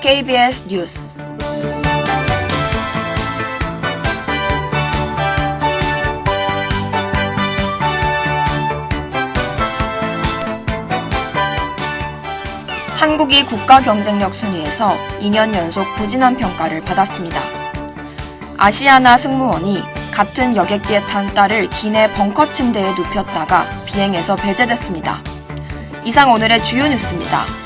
DKBS 뉴스. 한국이 국가 경쟁력 순위에서 2년 연속 부진한 평가를 받았습니다. 아시아나 승무원이 같은 여객기에 탄 딸을 기내 벙커 침대에 눕혔다가 비행에서 배제됐습니다. 이상 오늘의 주요 뉴스입니다.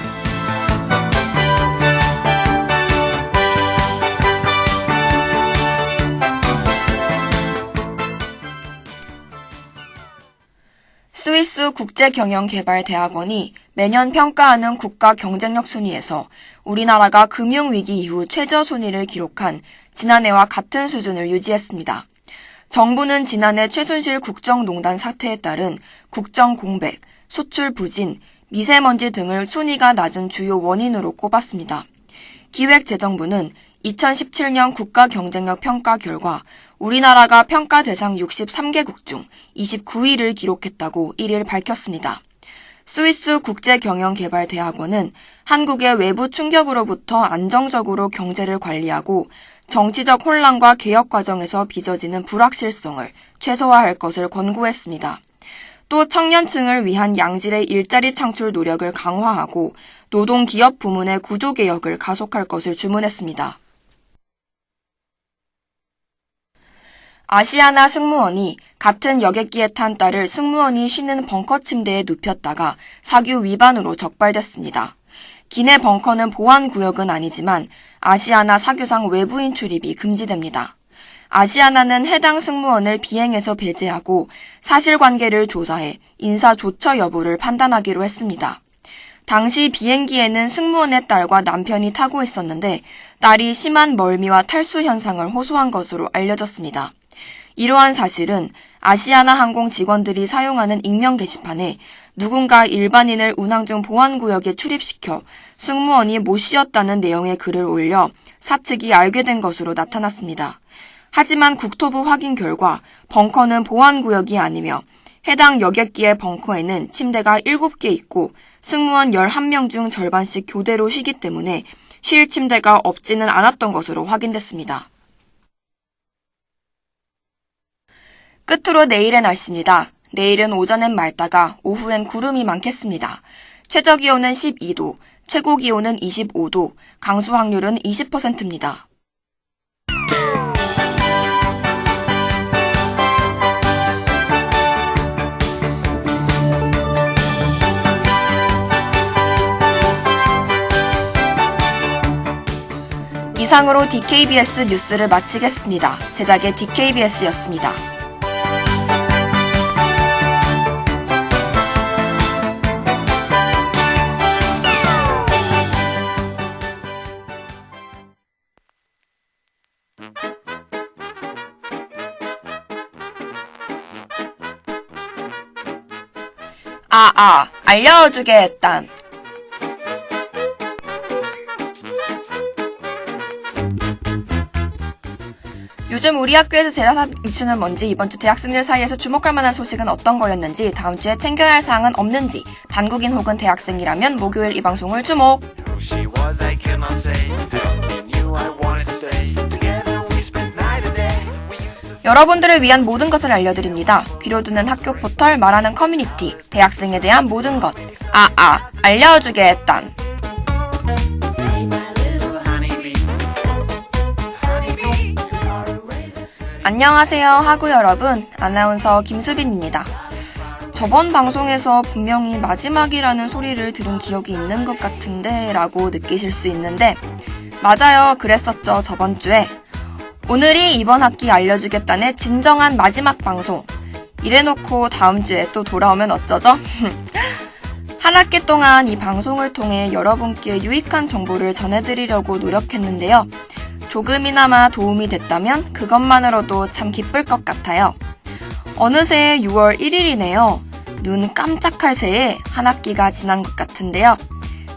스위스 국제경영개발대학원이 매년 평가하는 국가 경쟁력 순위에서 우리나라가 금융위기 이후 최저 순위를 기록한 지난해와 같은 수준을 유지했습니다. 정부는 지난해 최순실 국정농단 사태에 따른 국정 공백, 수출 부진, 미세먼지 등을 순위가 낮은 주요 원인으로 꼽았습니다. 기획재정부는 2017년 국가경쟁력 평가 결과 우리나라가 평가 대상 63개국 중 29위를 기록했다고 1일 밝혔습니다. 스위스 국제경영개발대학원은 한국의 외부 충격으로부터 안정적으로 경제를 관리하고 정치적 혼란과 개혁 과정에서 빚어지는 불확실성을 최소화할 것을 권고했습니다. 또 청년층을 위한 양질의 일자리 창출 노력을 강화하고 노동기업 부문의 구조개혁을 가속할 것을 주문했습니다. 아시아나 승무원이 같은 여객기에 탄 딸을 승무원이 쉬는 벙커 침대에 눕혔다가 사규 위반으로 적발됐습니다. 기내 벙커는 보안구역은 아니지만 아시아나 사규상 외부인 출입이 금지됩니다. 아시아나는 해당 승무원을 비행에서 배제하고 사실관계를 조사해 인사조처 여부를 판단하기로 했습니다. 당시 비행기에는 승무원의 딸과 남편이 타고 있었는데 딸이 심한 멀미와 탈수 현상을 호소한 것으로 알려졌습니다. 이러한 사실은 아시아나 항공 직원들이 사용하는 익명 게시판에 누군가 일반인을 운항 중 보안구역에 출입시켜 승무원이 못 쉬었다는 내용의 글을 올려 사측이 알게 된 것으로 나타났습니다. 하지만 국토부 확인 결과 벙커는 보안구역이 아니며 해당 여객기의 벙커에는 침대가 7개 있고 승무원 11명 중 절반씩 교대로 쉬기 때문에 쉴 침대가 없지는 않았던 것으로 확인됐습니다. 끝으로 내일의 날씨입니다. 내일은 오전엔 맑다가 오후엔 구름이 많겠습니다. 최저기온은 12도, 최고기온은 25도, 강수 확률은 20%입니다. 이상으로 DKBS 뉴스를 마치겠습니다. 제작의 DKBS였습니다. 알려주겠단. 요즘 우리 학교에서 제일 핫한 이슈는 뭔지, 이번 주 대학생들 사이에서 주목할 만한 소식은 어떤 거였는지, 다음 주에 챙겨야 할 사항은 없는지, 단국인 혹은 대학생이라면 목요일 이 방송을 주목! 여러분들을 위한 모든 것을 알려드립니다. 귀로 듣는 학교 포털, 말하는 커뮤니티, 대학생에 대한 모든 것. 알려주겠단. 안녕하세요, 하구 여러분. 아나운서 김수빈입니다. 저번 방송에서 분명히 마지막이라는 소리를 들은 기억이 있는 것 같은데 라고 느끼실 수 있는데, 맞아요, 그랬었죠, 저번 주에. 오늘이 이번 학기 알려주겠다는 진정한 마지막 방송. 이래놓고 다음 주에 또 돌아오면 어쩌죠? 한 학기 동안 이 방송을 통해 여러분께 유익한 정보를 전해드리려고 노력했는데요. 조금이나마 도움이 됐다면 그것만으로도 참 기쁠 것 같아요. 어느새 6월 1일이네요. 눈 깜짝할 새에 한 학기가 지난 것 같은데요.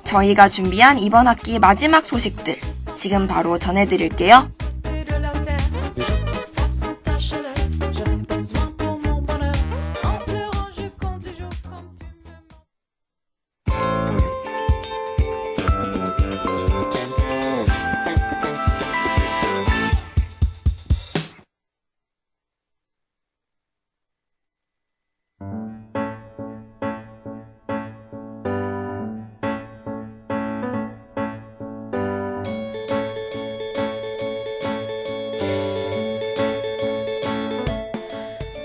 저희가 준비한 이번 학기 마지막 소식들 지금 바로 전해드릴게요.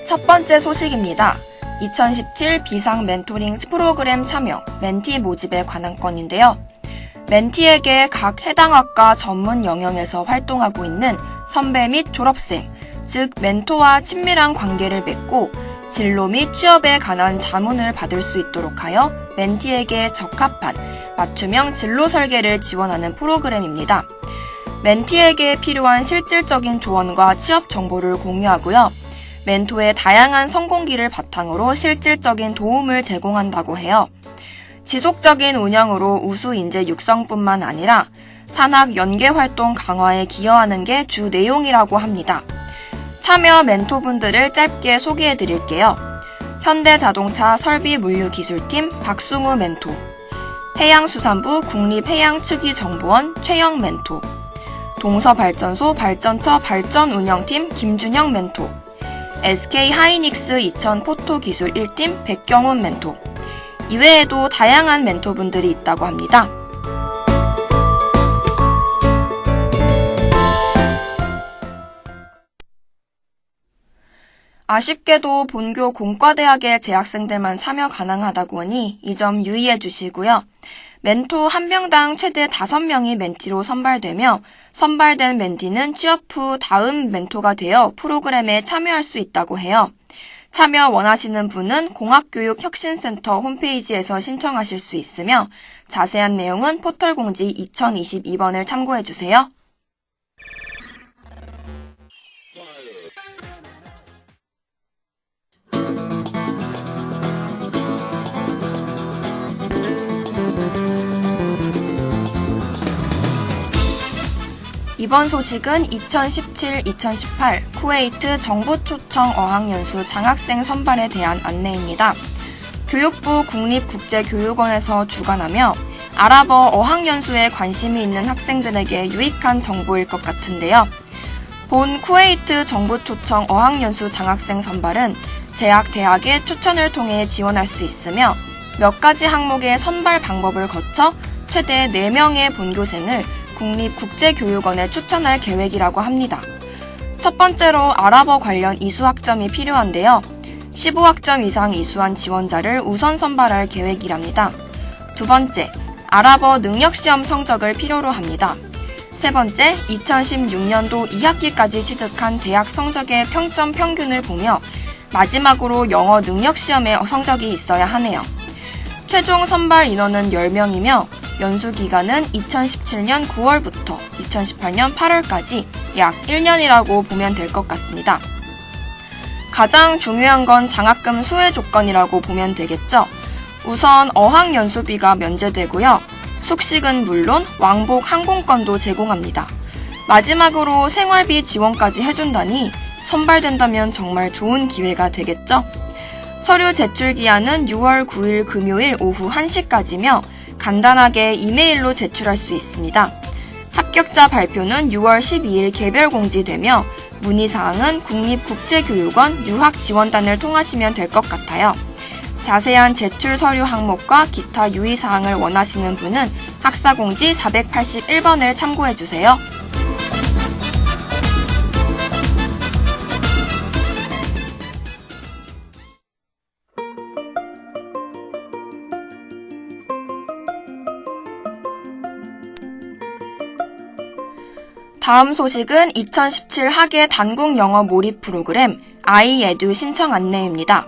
첫 번째 소식입니다. 2017 비상 멘토링 프로그램 참여, 멘티 모집에 관한 건인데요. 멘티에게 각 해당 학과 전문 영역에서 활동하고 있는 선배 및 졸업생, 즉 멘토와 친밀한 관계를 맺고 진로 및 취업에 관한 자문을 받을 수 있도록 하여 멘티에게 적합한 맞춤형 진로 설계를 지원하는 프로그램입니다. 멘티에게 필요한 실질적인 조언과 취업 정보를 공유하고요. 멘토의 다양한 성공기를 바탕으로 실질적인 도움을 제공한다고 해요. 지속적인 운영으로 우수 인재 육성뿐만 아니라 산학 연계 활동 강화에 기여하는 게 주 내용이라고 합니다. 참여 멘토분들을 짧게 소개해 드릴게요. 현대자동차 설비물류기술팀 박승우 멘토, 해양수산부 국립해양특위정보원 최영 멘토, 동서발전소 발전처 발전운영팀 김준영 멘토, SK하이닉스 이천 포토기술 1팀 백경훈 멘토, 이외에도 다양한 멘토분들이 있다고 합니다. 아쉽게도 본교 공과대학의 재학생들만 참여 가능하다고 하니 이 점 유의해 주시고요. 멘토 한 명당 최대 5명이 멘티로 선발되며 선발된 멘티는 취업 후 다음 멘토가 되어 프로그램에 참여할 수 있다고 해요. 참여 원하시는 분은 공학교육혁신센터 홈페이지에서 신청하실 수 있으며 자세한 내용은 포털공지 2022번을 참고해 주세요. 이번 소식은 2017-2018 쿠웨이트 정부 초청 어학연수 장학생 선발에 대한 안내입니다. 교육부 국립국제교육원에서 주관하며 아랍어 어학연수에 관심이 있는 학생들에게 유익한 정보일 것 같은데요. 본 쿠웨이트 정부 초청 어학연수 장학생 선발은 재학 대학의 추천을 통해 지원할 수 있으며 몇 가지 항목의 선발 방법을 거쳐 최대 4명의 본교생을 국립국제교육원에 추천할 계획이라고 합니다. 첫 번째로 아랍어 관련 이수학점이 필요한데요. 15학점 이상 이수한 지원자를 우선 선발할 계획이랍니다. 두 번째, 아랍어 능력시험 성적을 필요로 합니다. 세 번째, 2016년도 2학기까지 취득한 대학 성적의 평점 평균을 보며 마지막으로 영어 능력시험의 성적이 있어야 하네요. 최종 선발 인원은 10명이며 연수 기간은 2017년 9월부터 2018년 8월까지 약 1년이라고 보면 될 것 같습니다. 가장 중요한 건 장학금 수혜 조건이라고 보면 되겠죠. 우선 어학연수비가 면제되고요. 숙식은 물론 왕복 항공권도 제공합니다. 마지막으로 생활비 지원까지 해준다니 선발된다면 정말 좋은 기회가 되겠죠. 서류 제출 기한은 6월 9일 금요일 오후 1시까지며 간단하게 이메일로 제출할 수 있습니다. 합격자 발표는 6월 12일 개별 공지되며 문의사항은 국립국제교육원 유학지원단을 통하시면 될 것 같아요. 자세한 제출 서류 항목과 기타 유의사항을 원하시는 분은 학사공지 481번을 참고해주세요. 다음 소식은 2017 학예 단국 영어 몰입 프로그램 iEdu 신청 안내입니다.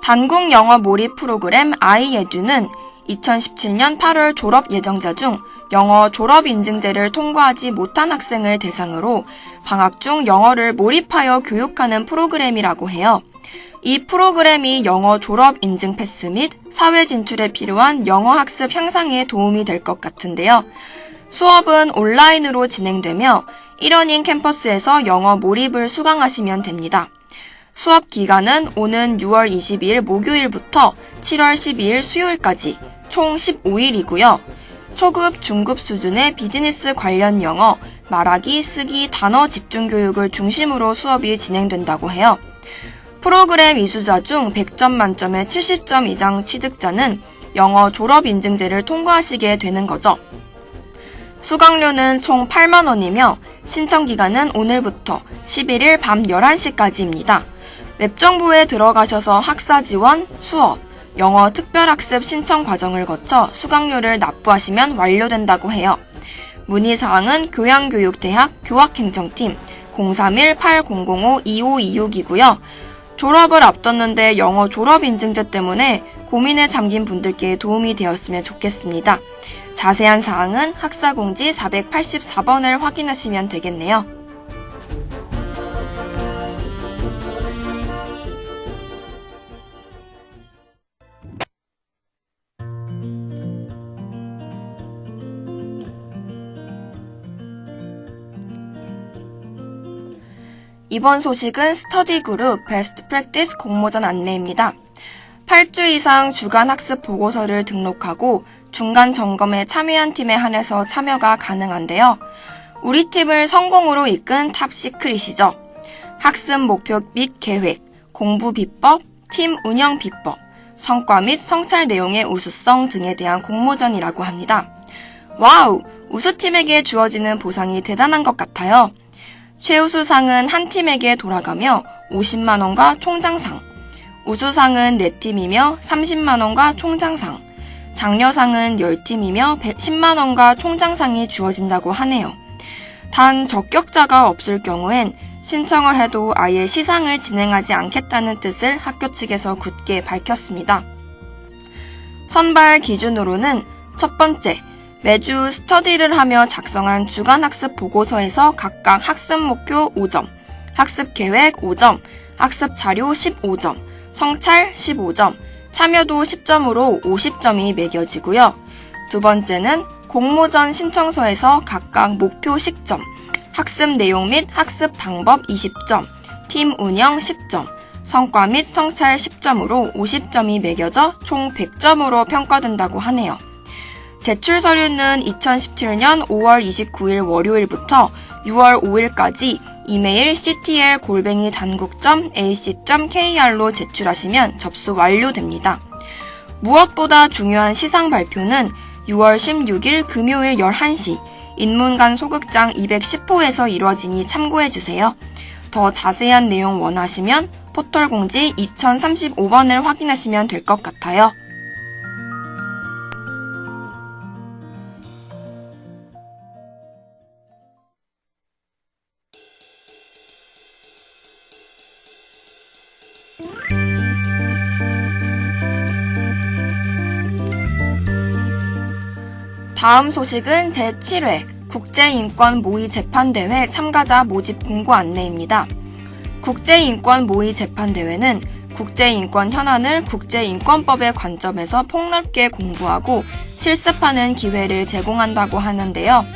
단국 영어 몰입 프로그램 iEdu는 2017년 8월 졸업 예정자 중 영어 졸업 인증제를 통과하지 못한 학생을 대상으로 방학 중 영어를 몰입하여 교육하는 프로그램이라고 해요. 이 프로그램이 영어 졸업 인증 패스 및 사회 진출에 필요한 영어 학습 향상에 도움이 될 것 같은데요. 수업은 온라인으로 진행되며 1원인 캠퍼스에서 영어 몰입을 수강하시면 됩니다. 수업 기간은 오는 6월 22일 목요일부터 7월 12일 수요일까지 총 15일이고요. 초급, 중급 수준의 비즈니스 관련 영어, 말하기, 쓰기, 단어 집중 교육을 중심으로 수업이 진행된다고 해요. 프로그램 이수자 중 100점 만점에 70점 이상 취득자는 영어 졸업 인증제를 통과하시게 되는 거죠. 수강료는 총 8만 원이며 신청 기간은 오늘부터 11일 밤 11시까지입니다. 웹정보에 들어가셔서 학사 지원, 수업, 영어 특별학습 신청 과정을 거쳐 수강료를 납부하시면 완료된다고 해요. 문의사항은 교양교육대학 교학행정팀 031-8005-2526이고요. 졸업을 앞뒀는데 영어 졸업인증제 때문에 고민에 잠긴 분들께 도움이 되었으면 좋겠습니다. 자세한 사항은 학사공지 484번을 확인하시면 되겠네요. 이번 소식은 스터디 그룹 베스트 프랙티스 공모전 안내입니다. 8주 이상 주간 학습 보고서를 등록하고 중간 점검에 참여한 팀에 한해서 참여가 가능한데요. 우리 팀을 성공으로 이끈 탑시크릿이죠. 학습 목표 및 계획, 공부 비법, 팀 운영 비법, 성과 및 성찰 내용의 우수성 등에 대한 공모전이라고 합니다. 와우! 우수팀에게 주어지는 보상이 대단한 것 같아요. 최우수상은 한 팀에게 돌아가며 50만원과 총장상, 우수상은 4팀이며 30만원과 총장상, 장려상은 10팀이며 10만원과 총장상이 주어진다고 하네요. 단 적격자가 없을 경우엔 신청을 해도 아예 시상을 진행하지 않겠다는 뜻을 학교 측에서 굳게 밝혔습니다. 선발 기준으로는 첫 번째, 매주 스터디를 하며 작성한 주간학습 보고서에서 각각 학습 목표 5점, 학습 계획 5점, 학습 자료 15점, 성찰 15점, 참여도 10점으로 50점이 매겨지고요. 두 번째는 공모전 신청서에서 각각 목표 식점, 학습 내용 및 학습 방법 20점, 팀 운영 10점, 성과 및 성찰 10점으로 50점이 매겨져 총 100점으로 평가된다고 하네요. 제출 서류는 2017년 5월 29일 월요일부터 6월 5일까지 이메일 ctl@dan국.ac.kr로 제출하시면 접수 완료됩니다. 무엇보다 중요한 시상 발표는 6월 16일 금요일 11시 인문관 소극장 210호에서 이루어지니 참고해주세요. 더 자세한 내용 원하시면 포털 공지 2035번을 확인하시면 될 것 같아요. 다음 소식은 제7회 국제인권 모의 재판대회 참가자 모집 공고 안내입니다. 국제인권 모의 재판대회는 국제인권 현안을 국제인권법의 관점에서 폭넓게 공부하고 실습하는 기회를 제공한다고 하는데요.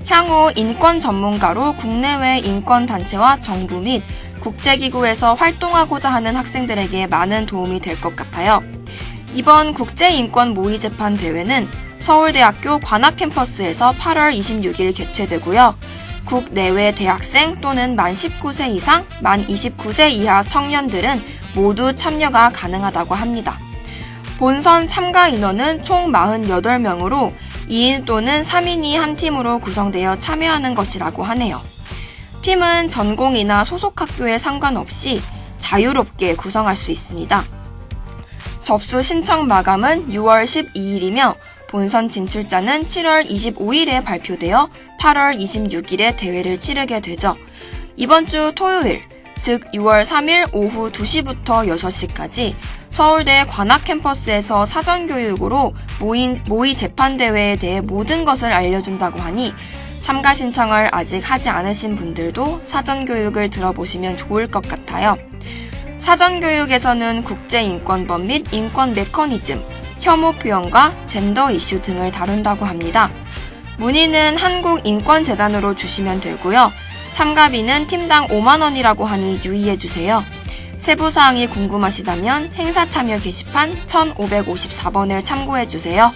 향후 인권 전문가로 국내외 인권단체와 정부 및 국제기구에서 활동하고자 하는 학생들에게 많은 도움이 될 것 같아요. 이번 국제인권 모의 재판대회는 서울대학교 관악캠퍼스에서 8월 26일 개최되고요. 국내외 대학생 또는 만 19세 이상, 만 29세 이하 청년들은 모두 참여가 가능하다고 합니다. 본선 참가 인원은 총 48명으로 2인 또는 3인이 한 팀으로 구성되어 참여하는 것이라고 하네요. 팀은 전공이나 소속 학교에 상관없이 자유롭게 구성할 수 있습니다. 접수 신청 마감은 6월 12일이며 본선 진출자는 7월 25일에 발표되어 8월 26일에 대회를 치르게 되죠. 이번 주 토요일, 즉 6월 3일 오후 2시부터 6시까지 서울대 관악캠퍼스에서 사전교육으로 모의 재판대회에 대해 모든 것을 알려준다고 하니 참가 신청을 아직 하지 않으신 분들도 사전교육을 들어보시면 좋을 것 같아요. 사전교육에서는 국제인권법 및 인권 메커니즘, 혐오 표현과 젠더 이슈 등을 다룬다고 합니다. 문의는 한국인권재단으로 주시면 되고요. 참가비는 팀당 5만원이라고 하니 유의해주세요. 세부사항이 궁금하시다면 행사 참여 게시판 1554번을 참고해주세요.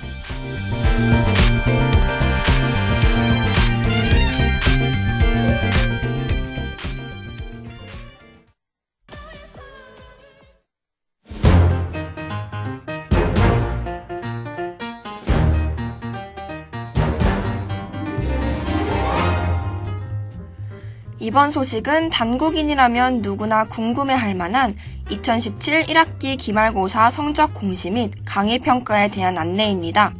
이번 소식은 단국인이라면 누구나 궁금해할 만한 2017 1학기 기말고사 성적 공시 및 강의 평가에 대한 안내입니다.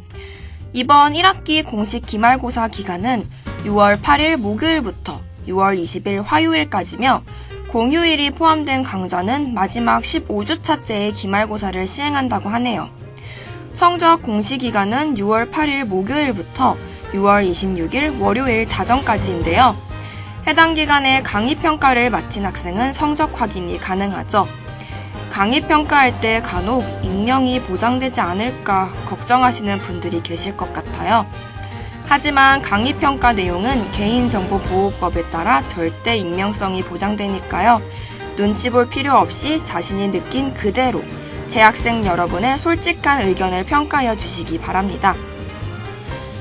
이번 1학기 공식 기말고사 기간은 6월 8일 목요일부터 6월 20일 화요일까지며 공휴일이 포함된 강좌는 마지막 15주차째의 기말고사를 시행한다고 하네요. 성적 공시 기간은 6월 8일 목요일부터 6월 26일 월요일 자정까지인데요. 해당 기간에 강의평가를 마친 학생은 성적 확인이 가능하죠. 강의평가할 때 간혹 익명이 보장되지 않을까 걱정하시는 분들이 계실 것 같아요. 하지만 강의평가 내용은 개인정보보호법에 따라 절대 익명성이 보장되니까요. 눈치 볼 필요 없이 자신이 느낀 그대로 재학생 여러분의 솔직한 의견을 평가하여 주시기 바랍니다.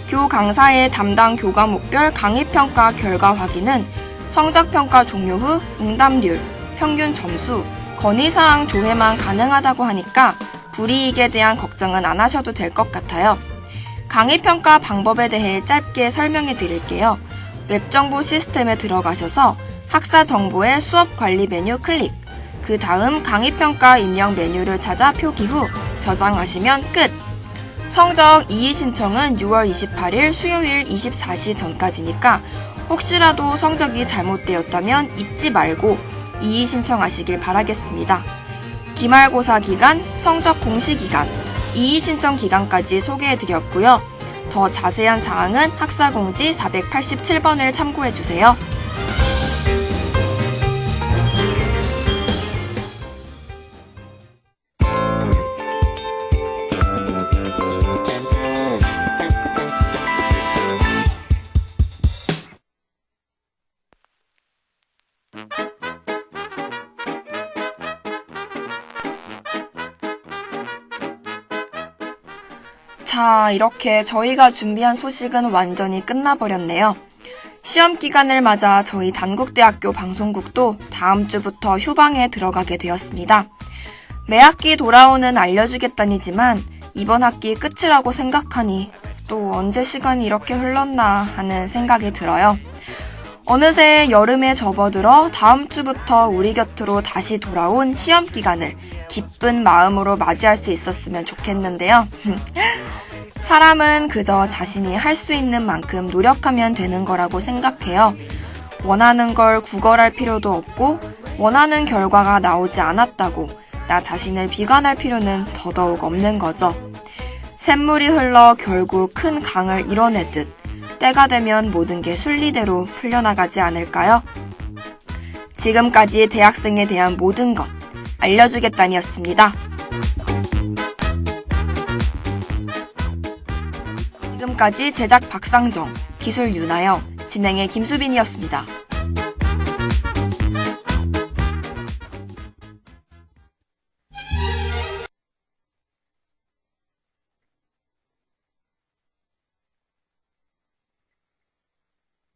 교 강사의 담당 교과목별 강의평가 결과 확인은 성적평가 종료 후 응답률, 평균 점수, 건의사항 조회만 가능하다고 하니까 불이익에 대한 걱정은 안 하셔도 될 것 같아요. 강의평가 방법에 대해 짧게 설명해 드릴게요. 웹정보 시스템에 들어가셔서 학사 정보의 수업 관리 메뉴 클릭, 그 다음 강의평가 입력 메뉴를 찾아 표기 후 저장하시면 끝! 성적 이의 신청은 6월 28일 수요일 24시 전까지니까 혹시라도 성적이 잘못되었다면 잊지 말고 이의 신청하시길 바라겠습니다. 기말고사 기간, 성적 공시 기간, 이의 신청 기간까지 소개해드렸고요. 더 자세한 사항은 학사공지 487번을 참고해주세요. 자, 이렇게 저희가 준비한 소식은 완전히 끝나버렸네요. 시험 기간을 맞아 저희 단국대학교 방송국도 다음 주부터 휴방에 들어가게 되었습니다. 매 학기 돌아오는 알려주겠다니지만 이번 학기 끝이라고 생각하니 또 언제 시간이 이렇게 흘렀나 하는 생각이 들어요. 어느새 여름에 접어들어 다음 주부터 우리 곁으로 다시 돌아온 시험 기간을 기쁜 마음으로 맞이할 수 있었으면 좋겠는데요. 사람은 그저 자신이 할 수 있는 만큼 노력하면 되는 거라고 생각해요. 원하는 걸 구걸할 필요도 없고 원하는 결과가 나오지 않았다고 나 자신을 비관할 필요는 더더욱 없는 거죠. 샘물이 흘러 결국 큰 강을 이뤄내듯 때가 되면 모든 게 순리대로 풀려나가지 않을까요? 지금까지 대학생에 대한 모든 것 알려주겠다니였습니다. 지금까지 제작 박상정, 기술 윤아영, 진행의 김수빈이었습니다.